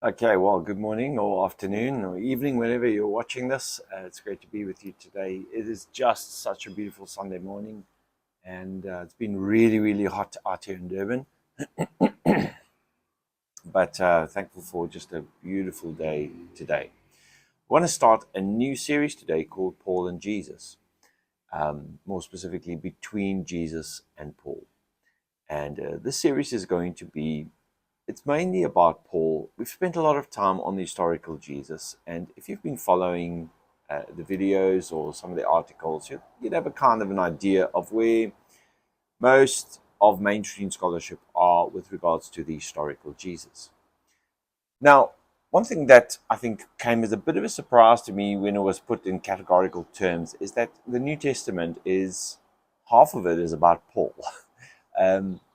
Okay, well, good morning or afternoon or evening, whenever you're watching this. It's great to be with you today. It is just such a beautiful Sunday morning, and it's been really, really hot out here in Durban. But thankful for just a beautiful day today. I want to start a new series today called Paul and Jesus, more specifically, between Jesus and Paul. And this series is going to be it's mainly about Paul. We've spent a lot of time on the historical Jesus, and if you've been following the videos or some of the articles, you'd have a kind of an idea of where most of mainstream scholarship are with regards to the historical Jesus. Now, one thing that I think came as a bit of a surprise to me when it was put in categorical terms is that the New Testament is half of it is about Paul.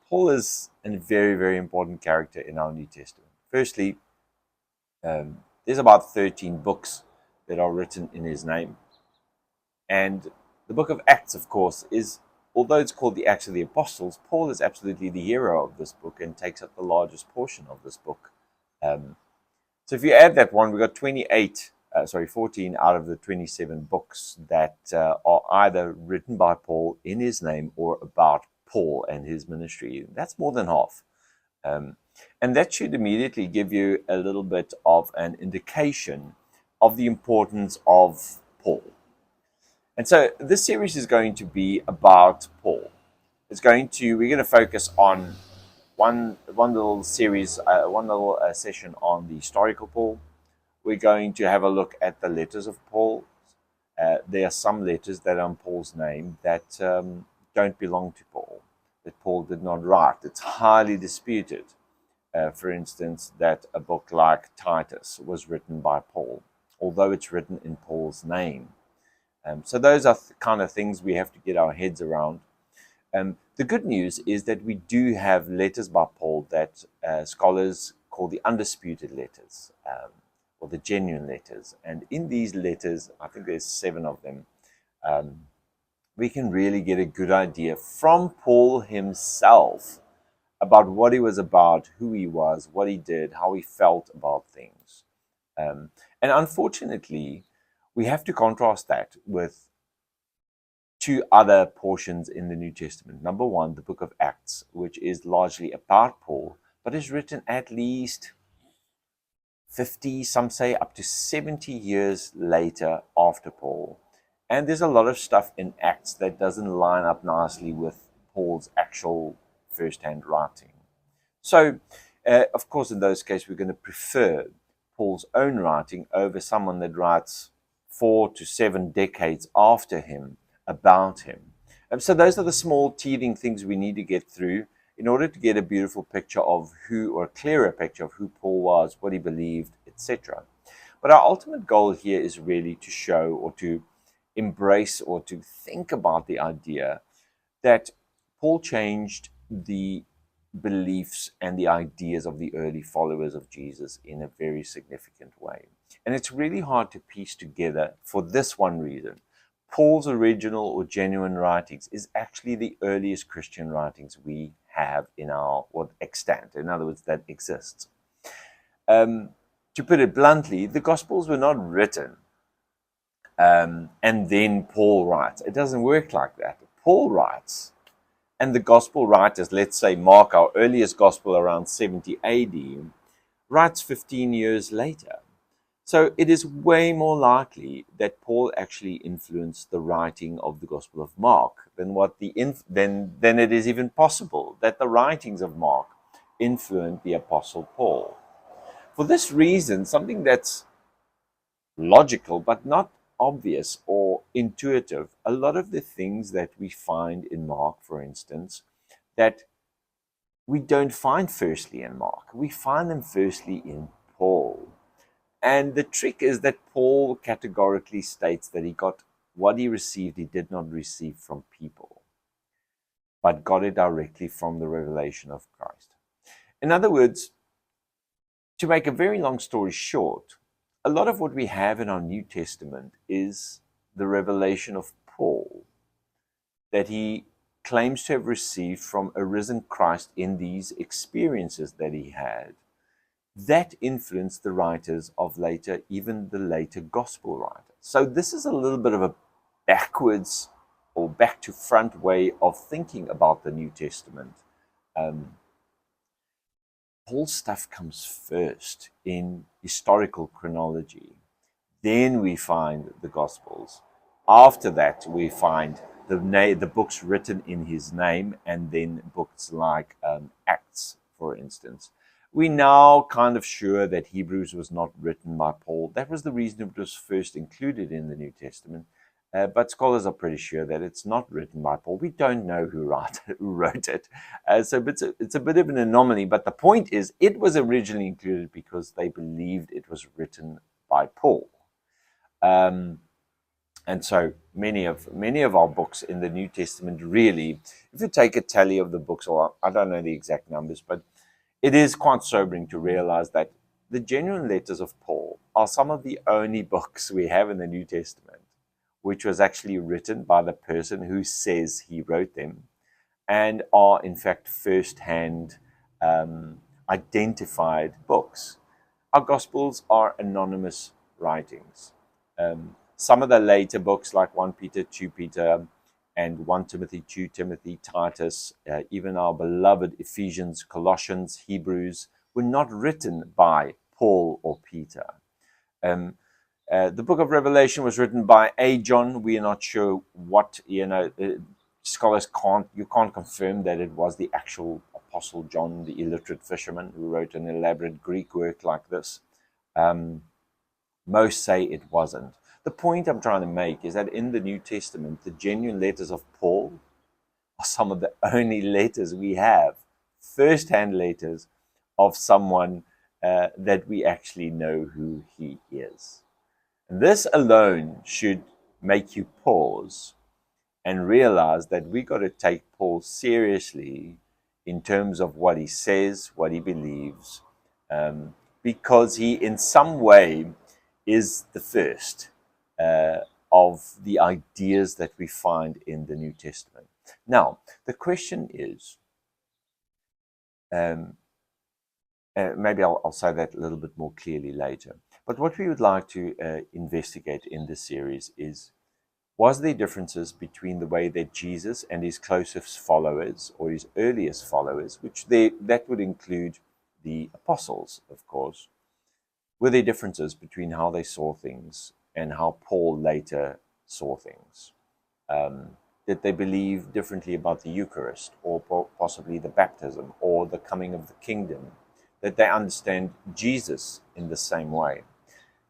Paul is a very, very important character in our New Testament. Firstly, there's about 13 books that are written in his name. And the book of Acts, of course, although it's called the Acts of the Apostles, Paul is absolutely the hero of this book and takes up the largest portion of this book. So if you add that one, we've got 14 out of the 27 books that are either written by Paul in his name or about Paul and his ministry. That's more than half. And that should immediately give you a little bit of an indication of the importance of Paul. And so this series is going to be about Paul. We're going to focus on one little series, one little session on the historical Paul. We're going to have a look at the letters of Paul. There are some letters that are in Paul's name that don't belong to Paul, that Paul did not write. It's highly disputed. For instance, that a book like Titus was written by Paul, although it's written in Paul's name. So those are kind of things we have to get our heads around. The good news is that we do have letters by Paul that scholars call the undisputed letters, or the genuine letters. And in these letters, I think there's 7 of them, we can really get a good idea from Paul himself about what he was about, who he was, what he did, how he felt about things. And unfortunately, we have to contrast that with 2 other portions in the New Testament. Number 1, the book of Acts, which is largely about Paul, but is written at least 50, some say up to 70 years later after Paul. And there's a lot of stuff in Acts that doesn't line up nicely with Paul's actual first-hand writing. So, of course, in those cases, we're going to prefer Paul's own writing over someone that writes 4 to 7 decades after him about him. So those are the small teething things we need to get through in order to get a beautiful picture of or a clearer picture of who Paul was, what he believed, etc. But our ultimate goal here is really to show or to embrace or to think about the idea that Paul changed the beliefs and the ideas of the early followers of Jesus in a very significant way. And it's really hard to piece together for this one reason. Paul's original or genuine writings is actually the earliest Christian writings we have in our, or extant, in other words, that exists. To put it bluntly, the Gospels were not written and then Paul writes. It doesn't work like that. Paul writes, and the Gospel writers, let's say Mark, our earliest Gospel around 70 AD, writes 15 years later. So it is way more likely that Paul actually influenced the writing of the Gospel of Mark than it is even possible that the writings of Mark influenced the Apostle Paul. For this reason, something that's logical but not obvious or intuitive, a lot of the things that we find in Mark, for instance, that we don't find firstly in Mark, we find them firstly in Paul. And the trick is that Paul categorically states that he got what he received, he did not receive from people, but got it directly from the revelation of Christ. In other words, to make a very long story short, a lot of what we have in our New Testament is the revelation of Paul that he claims to have received from a risen Christ in these experiences that he had. that influenced the writers of later, even the later gospel writers. So this is a little bit of a backwards or back to front way of thinking about the New Testament. Paul's stuff comes first in historical chronology. Then we find the Gospels. After that, we find the books written in his name, and then books like Acts, for instance. We now kind of sure that Hebrews was not written by Paul. That was the reason it was first included in the New Testament. But scholars are pretty sure that it's not written by Paul. We don't know who wrote it. So it's a bit of an anomaly. But the point is, it was originally included because they believed it was written by Paul. And so many of our books in the New Testament, really, if you take a tally of the books, or I don't know the exact numbers, but it is quite sobering to realize that the genuine letters of Paul are some of the only books we have in the New Testament which was actually written by the person who says he wrote them, and are in fact first-hand identified books. Our Gospels are anonymous writings. Some of the later books, like 1 Peter, 2 Peter, and 1 Timothy, 2 Timothy, Titus, even our beloved Ephesians, Colossians, Hebrews, were not written by Paul or Peter. The book of Revelation was written by a John. We are not sure what, scholars can't confirm that it was the actual Apostle John, the illiterate fisherman, who wrote an elaborate Greek work like this. Most say it wasn't. The point I'm trying to make is that in the New Testament, the genuine letters of Paul are some of the only letters we have, first-hand letters of someone that we actually know who he is. This alone should make you pause and realize that we got to take Paul seriously in terms of what he says, what he believes, because he in some way is the first of the ideas that we find in the New Testament. Now, the question is, maybe I'll say that a little bit more clearly later. But what we would like to investigate in this series is, was there differences between the way that Jesus and his closest followers, or his earliest followers, that would include the apostles, of course, were there differences between how they saw things and how Paul later saw things? Did they believe differently about the Eucharist, or possibly the baptism, or the coming of the kingdom? Did they understand Jesus in the same way?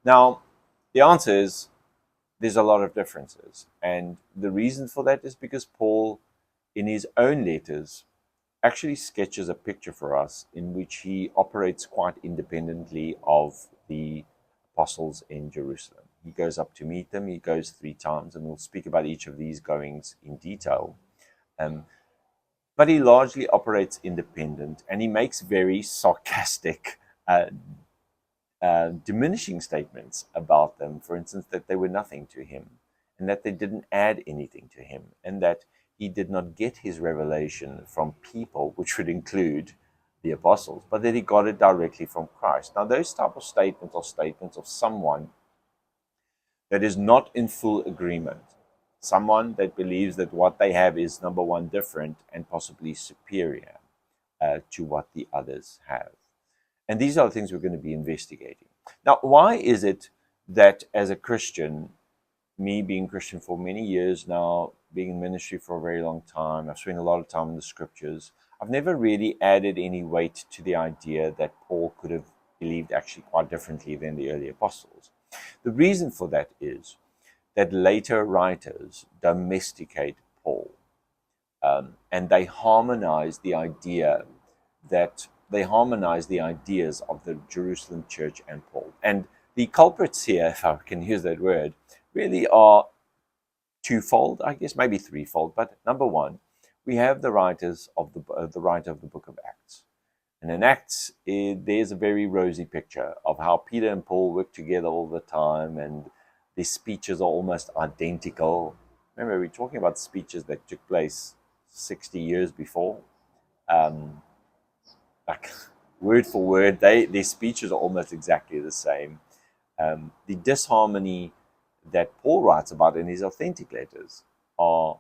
Now, the answer is there's a lot of differences. And the reason for that is because Paul, in his own letters, actually sketches a picture for us in which he operates quite independently of the apostles in Jerusalem. He goes up to meet them. He goes 3 times, and we'll speak about each of these goings in detail. But he largely operates independent, and he makes very sarcastic diminishing statements about them. For instance, that they were nothing to him, and that they didn't add anything to him, and that he did not get his revelation from people, which would include the apostles, but that he got it directly from Christ. Now, those type of statements are statements of someone that is not in full agreement, someone that believes that what they have is, number one, different and possibly superior to what the others have. And these are the things we're going to be investigating. Now, why is it that as a Christian, me being Christian for many years now, being in ministry for a very long time, I've spent a lot of time in the scriptures, I've never really added any weight to the idea that Paul could have believed actually quite differently than the early apostles. The reason for that is that later writers domesticate Paul, and they harmonize the ideas of the Jerusalem church and Paul. And the culprits here, if I can use that word, really are twofold, I guess, maybe threefold. But number one, we have the writer of the book of Acts. And in Acts, there's a very rosy picture of how Peter and Paul work together all the time, and their speeches are almost identical. Remember, we're talking about speeches that took place 60 years before. word for word. Their speeches are almost exactly the same. The disharmony that Paul writes about in his authentic letters are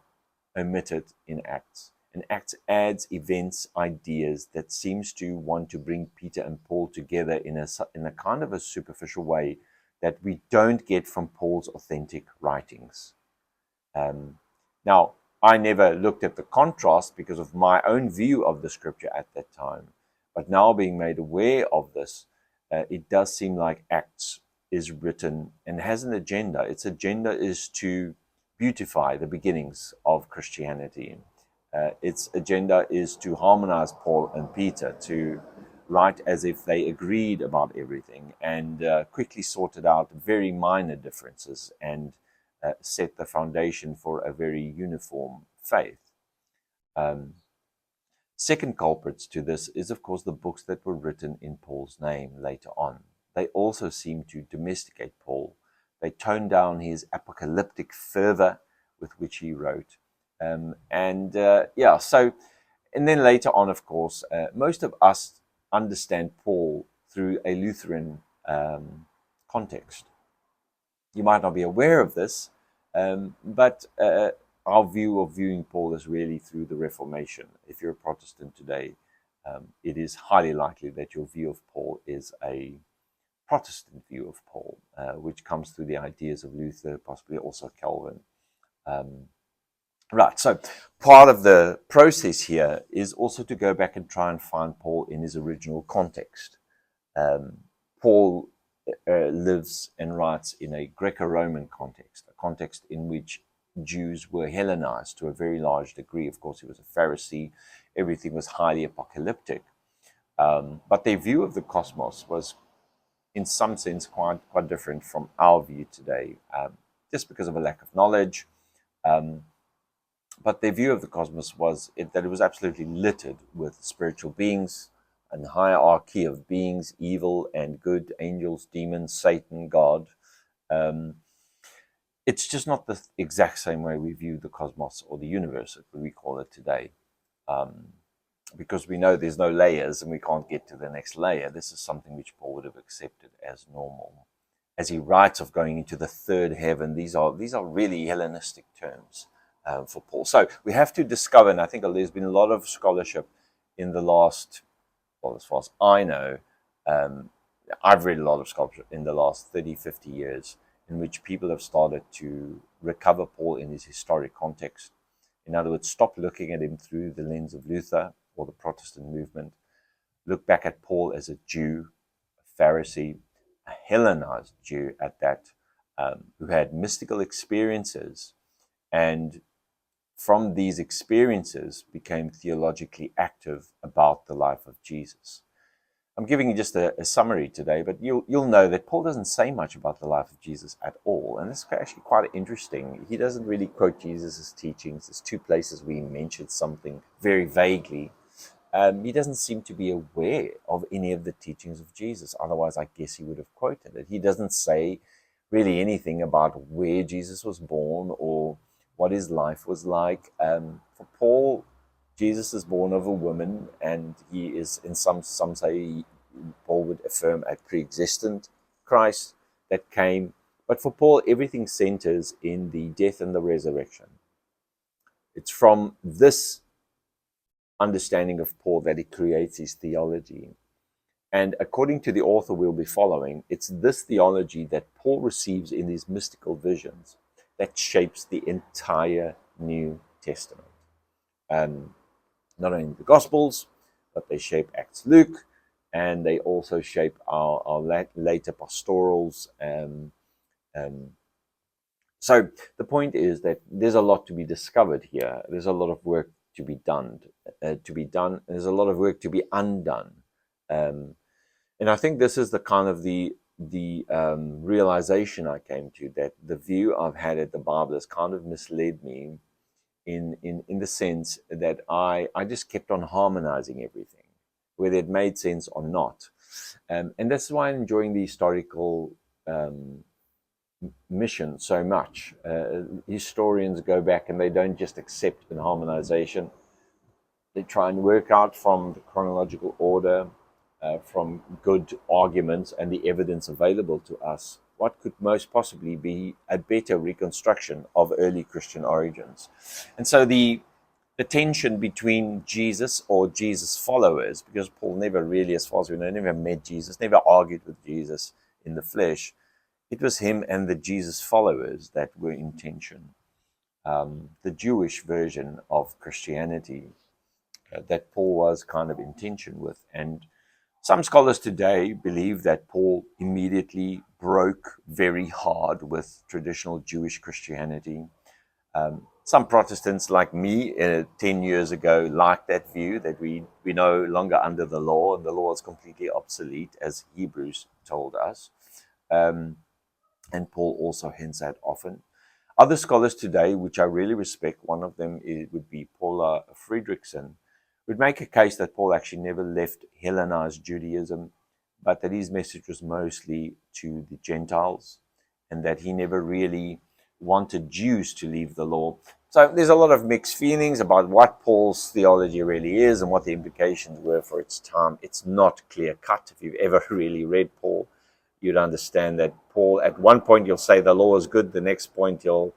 omitted in Acts. And Acts adds events, ideas that seems to want to bring Peter and Paul together in a kind of a superficial way that we don't get from Paul's authentic writings. Now, I never looked at the contrast because of my own view of the scripture at that time. But now being made aware of this, it does seem like Acts is written and has an agenda. Its agenda is to beautify the beginnings of Christianity. Its agenda is to harmonize Paul and Peter, to write as if they agreed about everything and quickly sorted out very minor differences and set the foundation for a very uniform faith. Second culprits to this is, of course, the books that were written in Paul's name later on. They also seem to domesticate Paul. They tone down his apocalyptic fervor with which he wrote. And then later on, of course, most of us understand Paul through a Lutheran context. You might not be aware of this, but our view of viewing Paul is really through the Reformation. If you're a Protestant today, it is highly likely that your view of Paul is a Protestant view of Paul, which comes through the ideas of Luther, possibly also Calvin. Right, so part of the process here is also to go back and try and find Paul in his original context. Paul lives and writes in a Greco-Roman context, a context in which Jews were Hellenized to a very large degree. Of course, he was a Pharisee. Everything was highly apocalyptic. But their view of the cosmos was, in some sense, quite different from our view today, just because of a lack of knowledge. But their view of the cosmos was that it was absolutely littered with spiritual beings, and hierarchy of beings, evil and good, angels, demons, Satan, God. It's just not the exact same way we view the cosmos or the universe, as we call it today. Because we know there's no layers and we can't get to the next layer. This is something which Paul would have accepted as normal. As he writes of going into the third heaven, these are really Hellenistic terms for Paul. So we have to discover, and I think there's been a lot of scholarship in the last, well, as far as I know, I've read a lot of scholarship in the last 30, 50 years in which people have started to recover Paul in his historic context. In other words, stop looking at him through the lens of Luther or the Protestant movement. Look back at Paul as a Jew, a Pharisee, a Hellenized Jew at that, who had mystical experiences, and from these experiences became theologically active about the life of Jesus. I'm giving you just a summary today, but you'll know that Paul doesn't say much about the life of Jesus at all, and this is actually quite interesting. He doesn't really quote Jesus' teachings. There's two places where he mentions something very vaguely. He doesn't seem to be aware of any of the teachings of Jesus. Otherwise, I guess he would have quoted it. He doesn't say really anything about where Jesus was born or what his life was like. For Paul, Jesus is born of a woman, and he is, in some say, Paul would affirm, a pre-existent Christ that came. But for Paul, everything centers in the death and the resurrection. It's from this understanding of Paul that he creates his theology. And according to the author we'll be following, it's this theology that Paul receives in these mystical visions that shapes the entire New Testament. Not only the Gospels, but they shape Acts, Luke, and they also shape our later pastorals. So the point is that there's a lot to be discovered here. There's a lot of work to be done. There's a lot of work to be undone. And I think this is the kind of the realization I came to, that the view I've had at the Bible has kind of misled me in the sense that I just kept on harmonizing everything, whether it made sense or not. And that's why I'm enjoying the historical mission so much. Historians go back and they don't just accept an harmonization. They try and work out from the chronological order from good arguments and the evidence available to us, what could most possibly be a better reconstruction of early Christian origins? And so the tension between Jesus or Jesus followers, because Paul never really, as far as we know, never met Jesus, never argued with Jesus in the flesh. It was him and the Jesus followers that were in tension. The Jewish version of Christianity that Paul was kind of in tension with. And some scholars today believe that Paul immediately broke very hard with traditional Jewish Christianity. Some Protestants like me 10 years ago liked that view that we're no longer under the law and the law is completely obsolete, as Hebrews told us. And Paul also hints at often. Other scholars today, which I really respect, one of them would be Paula Fredrickson, would make a case that Paul actually never left Hellenized Judaism, but that his message was mostly to the Gentiles, and that he never really wanted Jews to leave the law. So there's a lot of mixed feelings about what Paul's theology really is and what the implications were for its time. It's not clear cut. If you've ever really read Paul, you'd understand that Paul, at one point, he'll say the law is good. The next point, he'll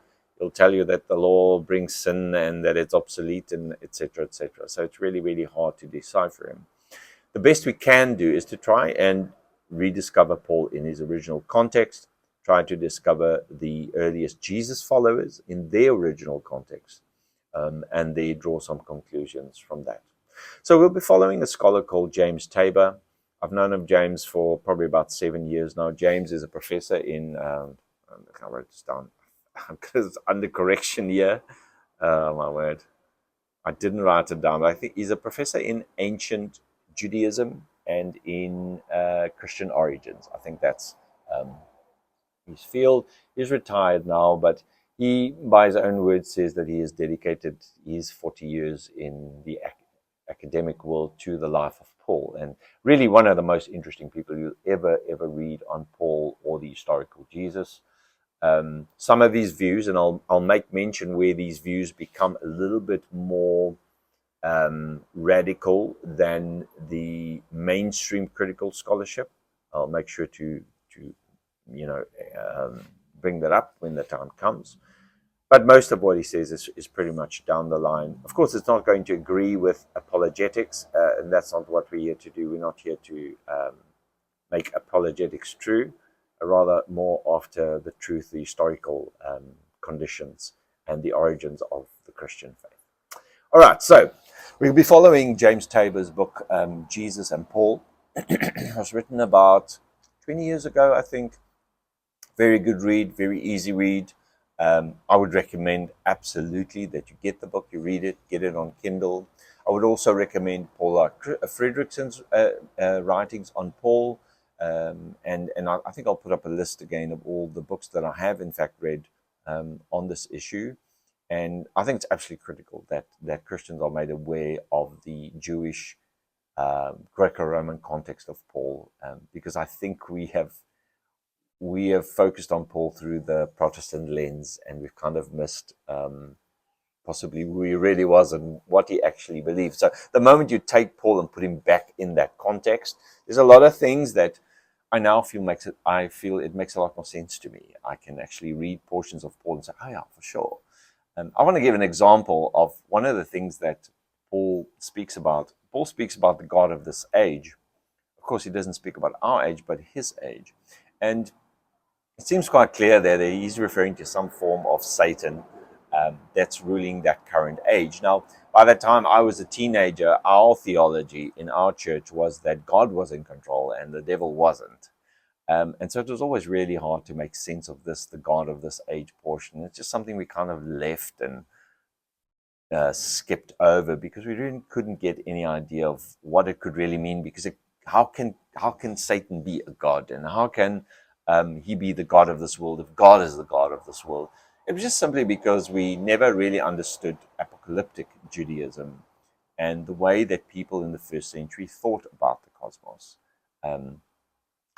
tell you that the law brings sin and that it's obsolete, and etc., etc. So it's really, really hard to decipher him. The best we can do is to try and rediscover Paul in his original context, try to discover the earliest Jesus followers in their original context, and then draw some conclusions from that. So we'll be following a scholar called James Tabor. I've known of James for probably about 7 years now. James is a professor in, I wrote this down because it's under correction here. My word. I didn't write it down, but I think he's a professor in ancient Judaism and in Christian origins. I think that's his field. He's retired now, but he, by his own words, says that he has dedicated his 40 years in the academic world to the life of Paul, and really one of the most interesting people you'll ever read on Paul or the historical Jesus. Some of these views, and I'll make mention where these views become a little bit more radical than the mainstream critical scholarship. I'll make sure to bring that up when the time comes. But most of what he says is pretty much down the line. Of course, it's not going to agree with apologetics, and that's not what we're here to do. We're not here to make apologetics true, rather more after the truth, the historical conditions, and the origins of the Christian faith. All right, so we'll be following James Tabor's book, Jesus and Paul. It was written about 20 years ago, I think. Very good read, very easy read. I would recommend absolutely that you get the book, you read it, get it on Kindle. I would also recommend Paula Fredrickson's writings on Paul. And I think I'll put up a list again of all the books that I have, in fact, read on this issue. And I think it's absolutely critical that Christians are made aware of the Jewish Greco-Roman context of Paul, because I think we have focused on Paul through the Protestant lens, and we've kind of missed possibly who he really was and what he actually believed. So the moment you take Paul and put him back in that context, there's a lot of things that I now feel it makes a lot more sense to me. I can actually read portions of Paul and say, oh yeah, for sure. I want to give an example of one of the things that Paul speaks about. Paul speaks about the God of this age. Of course, he doesn't speak about our age, but his age. And it seems quite clear there that he's referring to some form of Satan that's ruling that current age. Now, by the time I was a teenager, our theology in our church was that God was in control and the devil wasn't. And so it was always really hard to make sense of this, the God of this age portion. It's just something we kind of left and skipped over because we really couldn't get any idea of what it could really mean. Because how can Satan be a god, and how can he be the God of this world if God is the God of this world? It was just simply because we never really understood apocalyptic Judaism and the way that people in the first century thought about the cosmos. And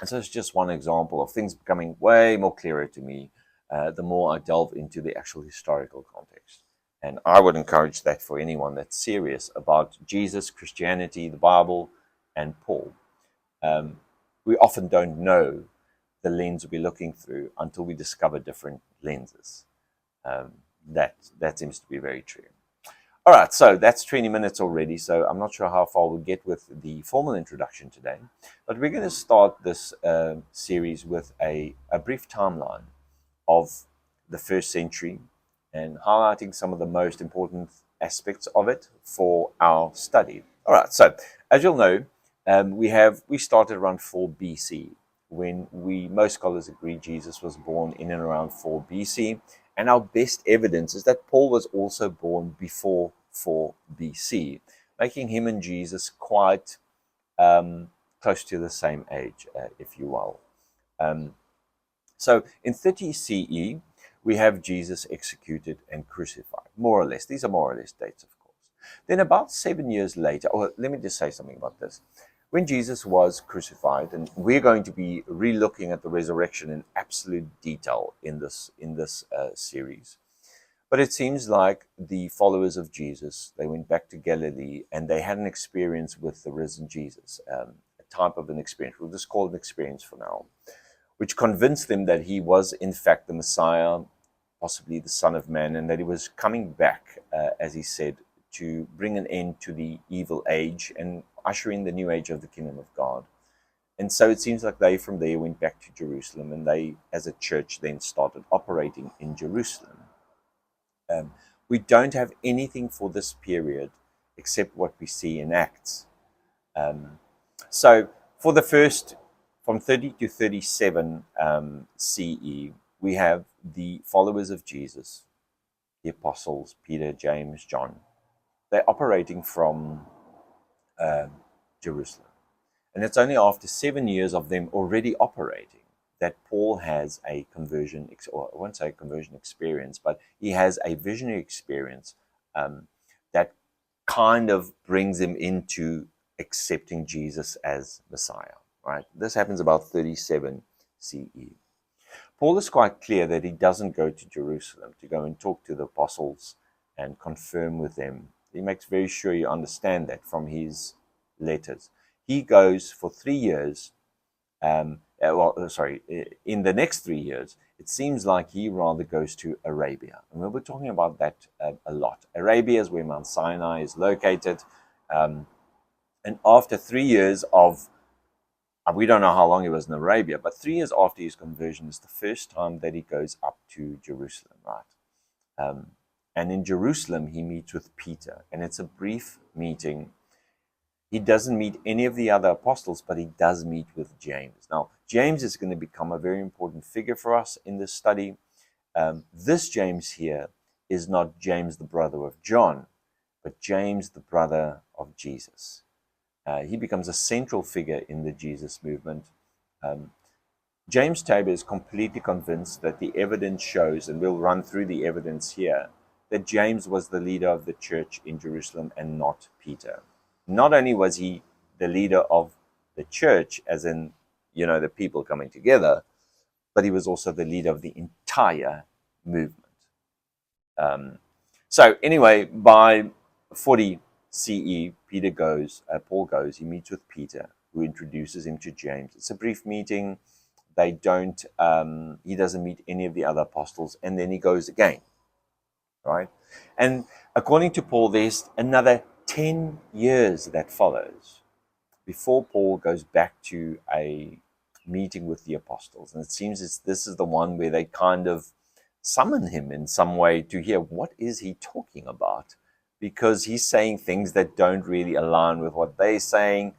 so it's just one example of things becoming way more clearer to me the more I delve into the actual historical context. And I would encourage that for anyone that's serious about Jesus, Christianity, the Bible, and Paul. We often don't know the lens we're looking through until we discover different lenses. Um, that seems to be very true. All right, so that's 20 minutes already, so I'm not sure how far we'll get with the formal introduction today, but we're going to start this series with a brief timeline of the first century and highlighting some of the most important aspects of it for our study. All right, so as you'll know, we started around 4 BC, when most scholars agree Jesus was born in and around 4 BC, and our best evidence is that Paul was also born before 4 BC, making him and Jesus quite close to the same age, if you will. So in 30 CE, we have Jesus executed and crucified, more or less. These are more or less dates, of course. Then about 7 years later, or let me just say something about this. When Jesus was crucified, and we're going to be re-looking at the resurrection in absolute detail in this series, but it seems like the followers of Jesus, they went back to Galilee and they had an experience with the risen Jesus, a type of an experience. We'll just call it an experience for now, which convinced them that he was in fact the Messiah, possibly the Son of Man, and that he was coming back, as he said, to bring an end to the evil age and usher in the new age of the kingdom of God. And so it seems like they from there went back to Jerusalem, and they, as a church, then started operating in Jerusalem. We don't have anything for this period except what we see in Acts. So for the first, from 30 to 37 CE, we have the followers of Jesus, the apostles, Peter, James, John. They're operating from Jerusalem. And it's only after 7 years of them already operating that Paul has a conversion, or I won't say a conversion experience, but he has a visionary experience that kind of brings him into accepting Jesus as Messiah, right? This happens about 37 CE. Paul is quite clear that he doesn't go to Jerusalem to go and talk to the apostles and confirm with them. He makes very sure you understand that from his letters. He goes for 3 years, in the next 3 years, it seems like he rather goes to Arabia. And we'll be talking about that a lot. Arabia is where Mount Sinai is located. And after 3 years of, we don't know how long he was in Arabia, but 3 years after his conversion is the first time that he goes up to Jerusalem, right? And in Jerusalem, he meets with Peter, and it's a brief meeting. He doesn't meet any of the other apostles, but he does meet with James. Now, James is going to become a very important figure for us in this study. This James here is not James, the brother of John, but James, the brother of Jesus. He becomes a central figure in the Jesus movement. James Tabor is completely convinced that the evidence shows, and we'll run through the evidence here, that James was the leader of the church in Jerusalem and not Peter. Not only was he the leader of the church, as in, the people coming together, but he was also the leader of the entire movement. So anyway, by 40 CE, Paul goes, he meets with Peter, who introduces him to James. It's a brief meeting. He doesn't meet any of the other apostles, and then he goes again, right? And according to Paul, there's another 10 years that follows before Paul goes back to a meeting with the apostles. And it seems this is the one where they kind of summon him in some way to hear what is he talking about, because he's saying things that don't really align with what they're saying.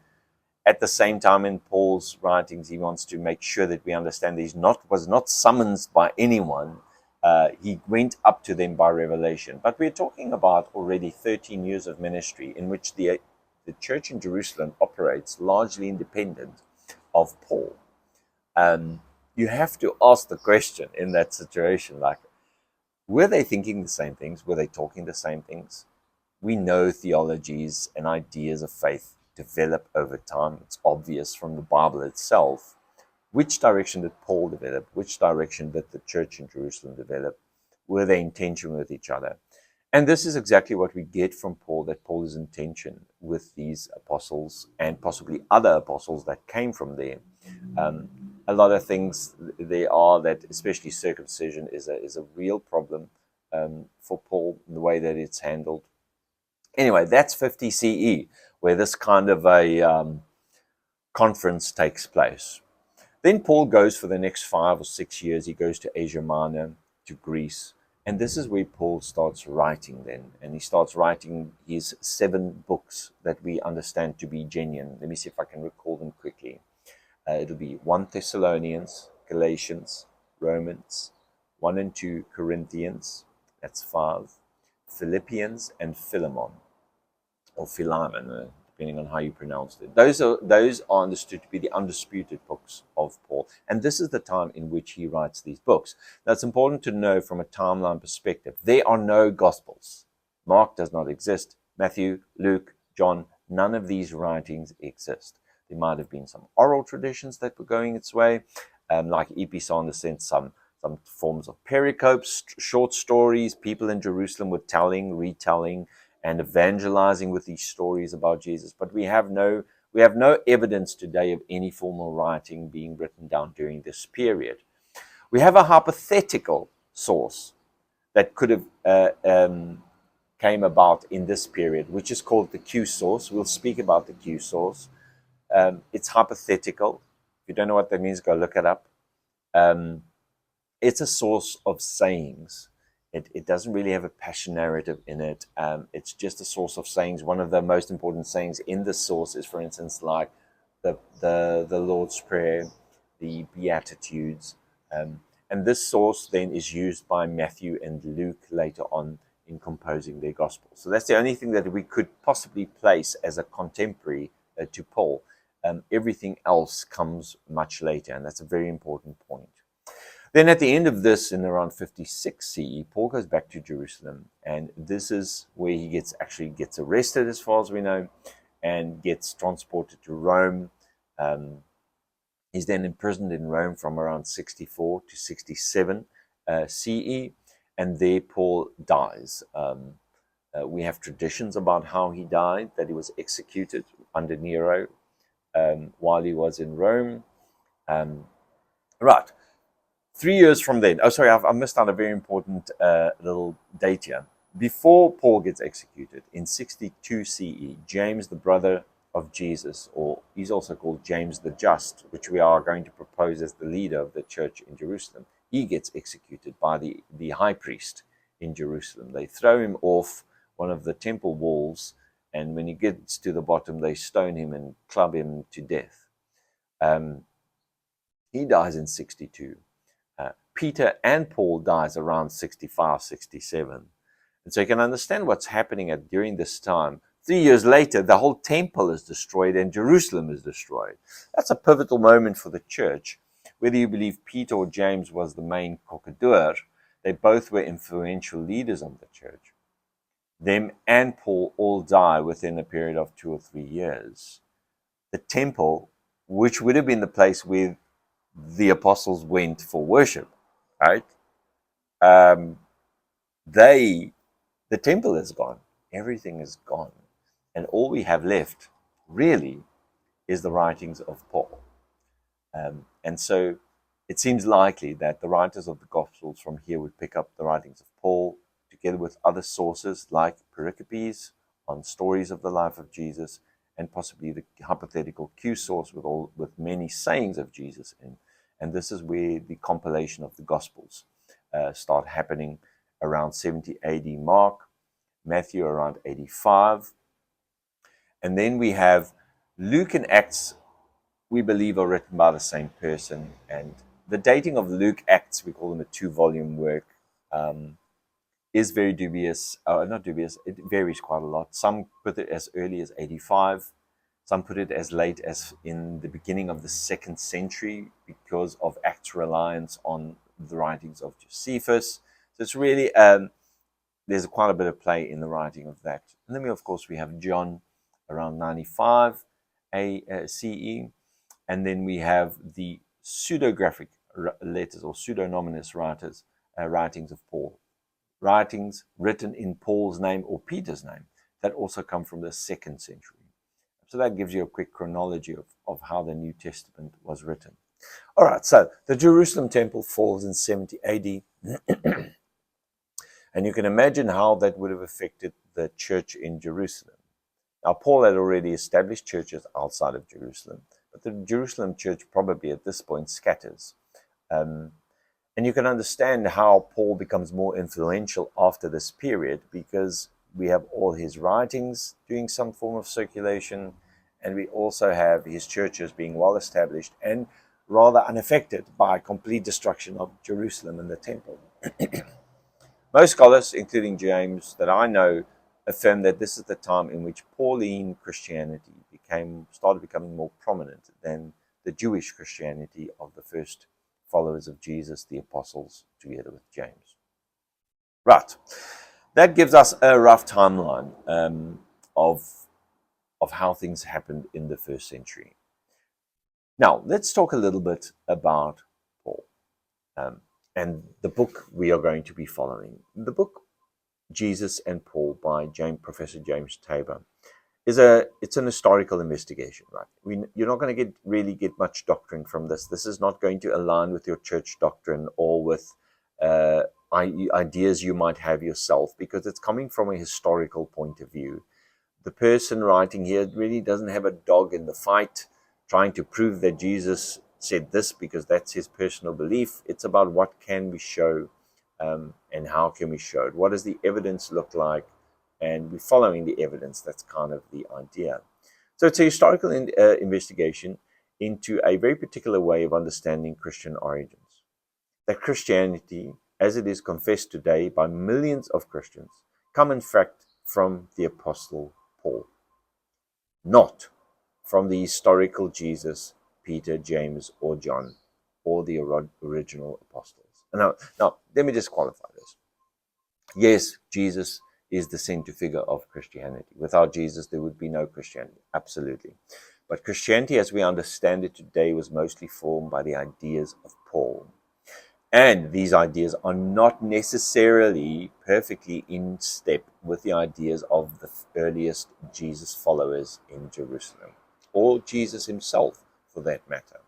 At the same time, in Paul's writings, he wants to make sure that we understand that he was not summoned by anyone. He went up to them by revelation. But we're talking about already 13 years of ministry in which the church in Jerusalem operates largely independent of Paul. You have to ask the question in that situation, like, were they thinking the same things? Were they talking the same things? We know theologies and ideas of faith develop over time. It's obvious from the Bible itself. Which direction did Paul develop? Which direction did the church in Jerusalem develop? Were they in tension with each other? And this is exactly what we get from Paul, that Paul's intention with these apostles and possibly other apostles that came from there. A lot of things there are that, especially circumcision, is a real problem for Paul in the way that it's handled. Anyway, that's 50 CE, where this kind of a conference takes place. Then Paul goes for the next 5 or 6 years. He goes to Asia Minor, to Greece. And this is where Paul starts writing then. And he starts writing his 7 books that we understand to be genuine. Let me see if I can recall them quickly. It'll be 1 Thessalonians, Galatians, Romans, 1 and 2 Corinthians, that's 5, Philippians, and Philemon, or Philemon, depending on how you pronounce it. Those are understood to be the undisputed books of Paul. And this is the time in which he writes these books. Now, it's important to know from a timeline perspective, there are no Gospels. Mark does not exist. Matthew, Luke, John, none of these writings exist. There might have been some oral traditions that were going its way, like Epicon, in the sense, some forms of pericopes, short stories. People in Jerusalem were telling, retelling, and evangelizing with these stories about Jesus. But we have no evidence today of any formal writing being written down during this period. We have a hypothetical source that could have came about in this period, which is called the Q source. We'll speak about the Q source. It's hypothetical. If you don't know what that means, go look it up. It's a source of sayings. It doesn't really have a passion narrative in it. It's just a source of sayings. One of the most important sayings in this source is, for instance, like the Lord's Prayer, the Beatitudes. And this source then is used by Matthew and Luke later on in composing their gospel. So that's the only thing that we could possibly place as a contemporary to Paul. Everything else comes much later, and that's a very important point. Then at the end of this, in around 56 CE, Paul goes back to Jerusalem, and this is where he gets arrested, as far as we know, and gets transported to Rome. He's then imprisoned in Rome from around 64 to 67 CE, and there Paul dies. We have traditions about how he died, that he was executed under Nero while he was in Rome. Right. 3 years from then, I missed out a very important little date here. Before Paul gets executed, in 62 CE, James, the brother of Jesus, or he's also called James the Just, which we are going to propose as the leader of the church in Jerusalem, he gets executed by the high priest in Jerusalem. They throw him off one of the temple walls, and when he gets to the bottom, they stone him and club him to death. He dies in 62. Peter and Paul dies around 65, 67. And so you can understand what's happening during this time. 3 years later, the whole temple is destroyed and Jerusalem is destroyed. That's a pivotal moment for the church. Whether you believe Peter or James was the main cockador, they both were influential leaders of the church. Them and Paul all die within a period of 2 or 3 years. The temple, which would have been the place where the apostles went for worship, right? The temple is gone. Everything is gone. And all we have left, really, is the writings of Paul. And so it seems likely that the writers of the Gospels from here would pick up the writings of Paul, together with other sources like pericopes on stories of the life of Jesus, and possibly the hypothetical Q source with many sayings of Jesus in. And this is where the compilation of the Gospels start happening around 70 AD Mark, Matthew around 85. And then we have Luke and Acts, we believe, are written by the same person. And the dating of Luke Acts, we call them a 2-volume work, is very dubious. Not dubious, it varies quite a lot. Some put it as early as 85. Some put it as late as in the beginning of the 2nd century because of Acts' reliance on the writings of Josephus. So it's really, there's quite a bit of play in the writing of that. And then, of course, we have John around 95 CE. And then we have the pseudographic letters or pseudonymous writings of Paul. writings written in Paul's name or Peter's name that also come from the 2nd century. So that gives you a quick chronology of how the New Testament was written. All right, so the Jerusalem temple falls in 70 AD. And you can imagine how that would have affected the church in Jerusalem. Now, Paul had already established churches outside of Jerusalem, but the Jerusalem church probably at this point scatters. And you can understand how Paul becomes more influential after this period, because we have all his writings doing some form of circulation, and we also have his churches being well established and rather unaffected by complete destruction of Jerusalem and the temple. Most scholars, including James, that I know, affirm that this is the time in which Pauline Christianity started becoming more prominent than the Jewish Christianity of the first followers of Jesus, the apostles, together with James. Right. That gives us a rough timeline of how things happened in the 1st century. Now, let's talk a little bit about Paul and the book we are going to be following. The book Jesus and Paul by Professor James Tabor it's an historical investigation, right? You're not going to really get much doctrine from this. This is not going to align with your church doctrine or with ideas you might have yourself, because it's coming from a historical point of view. The person writing here really doesn't have a dog in the fight trying to prove that Jesus said this because that's his personal belief. It's about what can we show and how can we show it. What does the evidence look like? And we're following the evidence. That's kind of the idea. So it's a historical investigation into a very particular way of understanding Christian origins. That Christianity, as it is confessed today by millions of Christians, come in fact from the Apostle Paul, not from the historical Jesus, Peter, James, or John, or the original apostles. Now, let me just qualify this. Yes, Jesus is the center figure of Christianity. Without Jesus, there would be no Christianity. Absolutely. But Christianity, as we understand it today, was mostly formed by the ideas of Paul. And these ideas are not necessarily perfectly in step with the ideas of the earliest Jesus followers in Jerusalem, or Jesus himself, for that matter.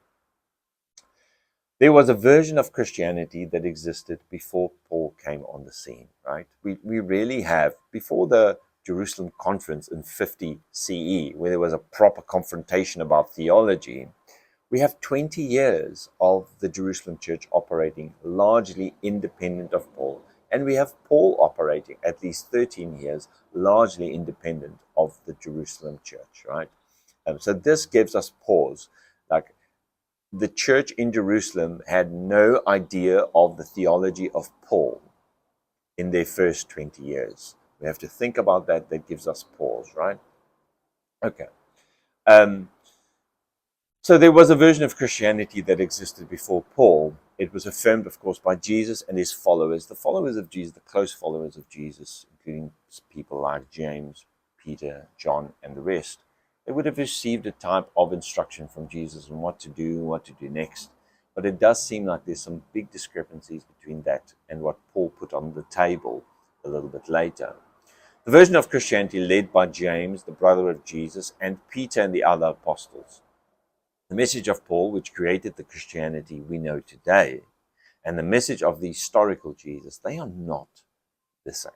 There was a version of Christianity that existed before Paul came on the scene, right? We really have, before the Jerusalem conference in 50 CE, where there was a proper confrontation about theology, we have 20 years of the Jerusalem church operating largely independent of Paul. And we have Paul operating at least 13 years, largely independent of the Jerusalem church, right? So this gives us pause. Like, the church in Jerusalem had no idea of the theology of Paul in their first 20 years. We have to think about that. That gives us pause, right? Okay. So there was a version of Christianity that existed before Paul. It was affirmed, of course, by Jesus and his followers, the followers of Jesus, the close followers of Jesus, including people like James, Peter, John, and the rest. They would have received a type of instruction from Jesus on what to do next. But it does seem like there's some big discrepancies between that and what Paul put on the table a little bit later. The version of Christianity led by James, the brother of Jesus, and Peter and the other apostles. The message of Paul, which created the Christianity we know today, and the message of the historical Jesus, they are not the same.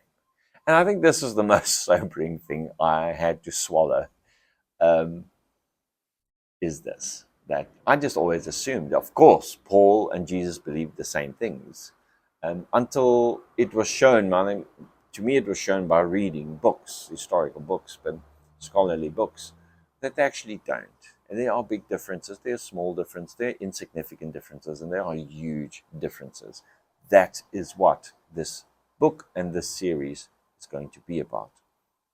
And I think this is the most sobering thing I had to swallow, is this, that I just always assumed, of course, Paul and Jesus believed the same things, until it was shown, to me it was shown by reading books, historical books, but scholarly books, that they actually don't. And there are big differences, there are small differences, there are insignificant differences, and there are huge differences. That is what this book and this series is going to be about.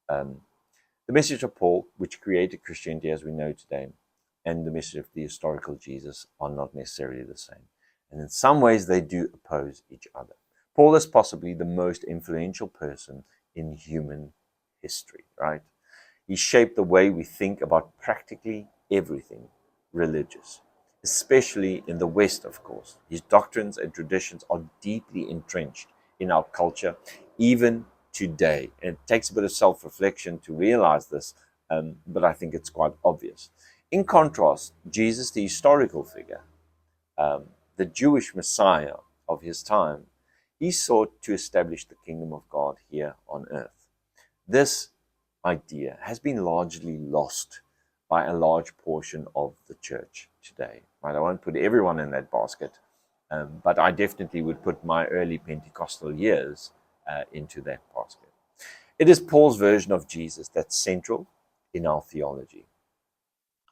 The message of Paul, which created Christianity as we know today, and the message of the historical Jesus are not necessarily the same. And in some ways, they do oppose each other. Paul is possibly the most influential person in human history, right? He shaped the way we think about practically everything religious, especially in the West, of course. His doctrines and traditions are deeply entrenched in our culture, even today. And it takes a bit of self-reflection to realize this, but I think it's quite obvious. In contrast, Jesus, the historical figure, the Jewish Messiah of his time, he sought to establish the kingdom of God here on earth. This idea has been largely lost by a large portion of the church today. Right? I won't put everyone in that basket, but I definitely would put my early Pentecostal years into that basket. It is Paul's version of Jesus that's central in our theology,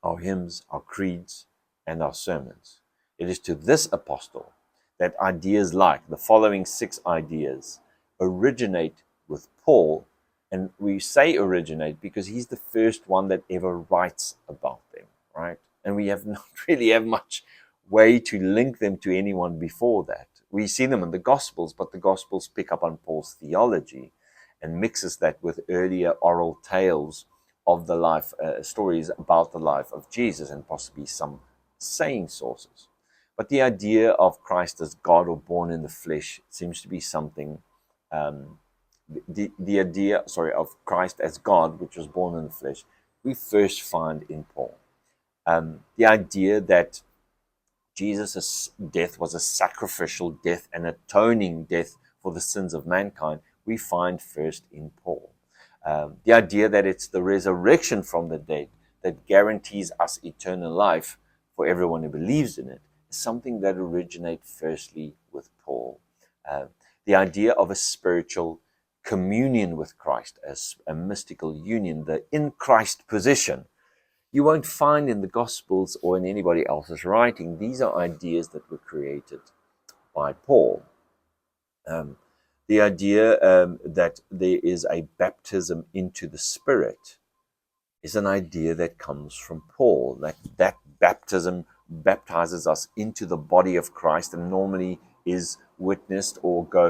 our hymns, our creeds, and our sermons. It is to this apostle that ideas like the following 6 ideas originate with Paul. And we say originate because he's the first one that ever writes about them, right? And we have not really have much way to link them to anyone before that. We see them in the Gospels, but the Gospels pick up on Paul's theology and mixes that with earlier oral tales of the life, stories about the life of Jesus, and possibly some saying sources. But the idea of Christ as God or born in the flesh seems to be something, the idea, of Christ as God, which was born in the flesh, we first find in Paul. The idea that Jesus' death was a sacrificial death, an atoning death for the sins of mankind, we find first in Paul. The idea that it's the resurrection from the dead that guarantees us eternal life for everyone who believes in it is something that originates firstly with Paul. The idea of a spiritual communion with Christ as a mystical union, the in Christ position, you won't find in the Gospels or in anybody else's writing. These are ideas that were created by Paul. The idea that there is a baptism into the Spirit is an idea that comes from Paul, that baptism baptizes us into the body of Christ and normally is witnessed or goes